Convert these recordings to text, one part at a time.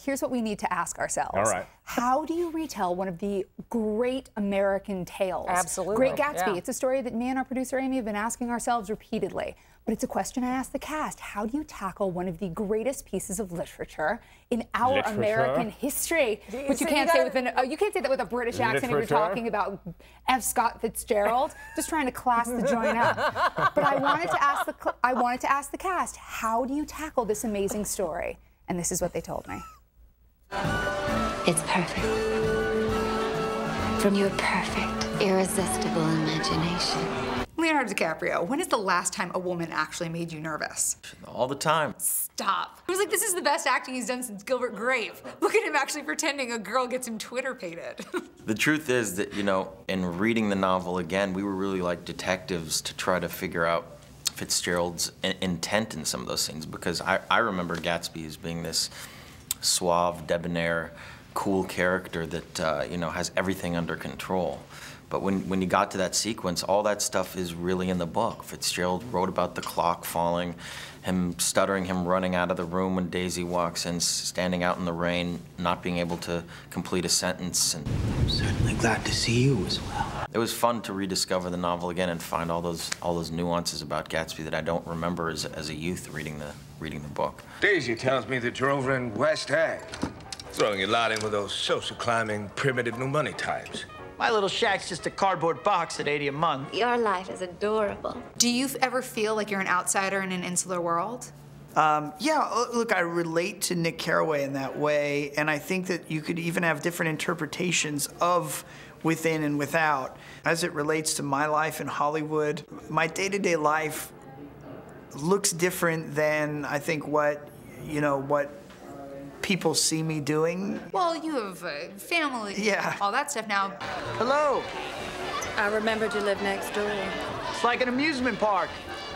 here's what we need to ask ourselves. All right. How do you retell one of the great American tales? Absolutely. Great Gatsby. Yeah. It's a story that me and our producer Amy have been asking ourselves repeatedly. But it's a question I ask the cast. How do you tackle one of the greatest pieces of literature in our American history? Which you can't say with you can't say that with a British accent if you're talking about F. Scott Fitzgerald. Just trying to class the joint up. But I wanted to ask the cast, how do you tackle this amazing story? And this is what they told me. It's perfect. From your perfect, irresistible imagination. Leonardo DiCaprio, when is the last time a woman actually made you nervous? All the time. Stop. It was like, this is the best acting he's done since Gilbert Grape. Look at him actually pretending a girl gets him Twitter pated. The truth is that, you know, in reading the novel again, we were really like detectives to try to figure out Fitzgerald's intent in some of those things, because I remember Gatsby as being this suave, debonair, cool character that, you know, has everything under control. But when you got to that sequence, all that stuff is really in the book. Fitzgerald wrote about the clock falling, him stuttering, him running out of the room when Daisy walks in, standing out in the rain, not being able to complete a sentence. And I'm certainly glad to see you as well. it was fun to rediscover the novel again and find all those nuances about Gatsby that I don't remember as a youth reading the book. Daisy tells me that you're over in West Ag, throwing your lot in with those social climbing, primitive new money types. My little shack's just a cardboard box at $80 a month. Your life is adorable. Do you ever feel like you're an outsider in an insular world? Yeah, look, I relate to Nick Carraway in that way, and I think that you could even have different interpretations of within and without. As it relates to my life in Hollywood, my day-to-day life looks different than I think what people see me doing. Well, you have a family, all that stuff now. Hello. I remembered you lived next door. It's like an amusement park.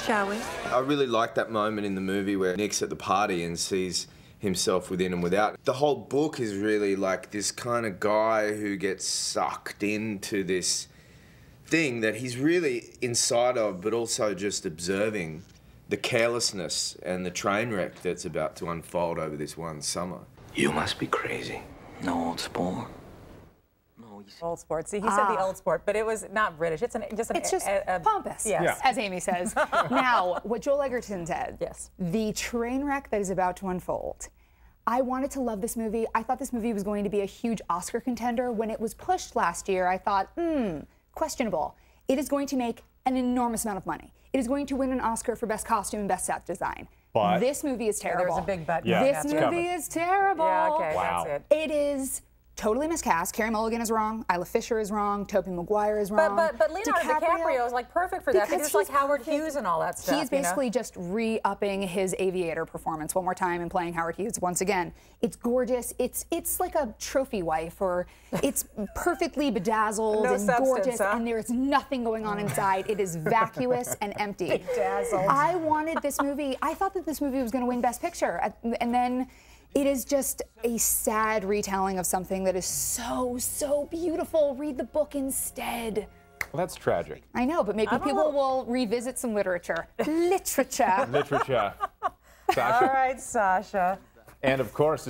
Shall we? I really like that moment in the movie where Nick's at the party and sees himself within and without. The whole book is really like this kind of guy who gets sucked into this thing that he's really inside of, but also just observing the carelessness and the train wreck that's about to unfold over this one summer. You must be crazy. No old sport. Old sport. See, he said the old sport, but it was not British. It's just pompous, yes. As Amy says. Now, what Joel Egerton said, yes, the train wreck that is about to unfold. I wanted to love this movie. I thought this movie was going to be a huge Oscar contender. When it was pushed last year, I thought, questionable. It is going to make an enormous amount of money. It is going to win an Oscar for Best Costume and Best Set Design. But this movie is terrible. There's a big but. Yeah, this movie is terrible. Yeah, okay, wow. That's it. It is totally miscast. Carey Mulligan is wrong. Isla Fisher is wrong. Tobey Maguire is wrong. But Leonardo DiCaprio is like perfect for that. Because He's like Howard Hughes and all that stuff. He's basically just re-upping his Aviator performance one more time and playing Howard Hughes once again. It's gorgeous. It's like a trophy wife, or it's perfectly bedazzled and gorgeous, and there's nothing going on inside. It is vacuous and empty. Bedazzled. I wanted this movie. I thought that this movie was going to win Best Picture, and then it is just a sad retelling of something that is so, so beautiful. Read the book instead. Well, that's tragic. I know, but maybe people will revisit some literature. Literature. Literature. Sasha. All right, Sasha. And of course,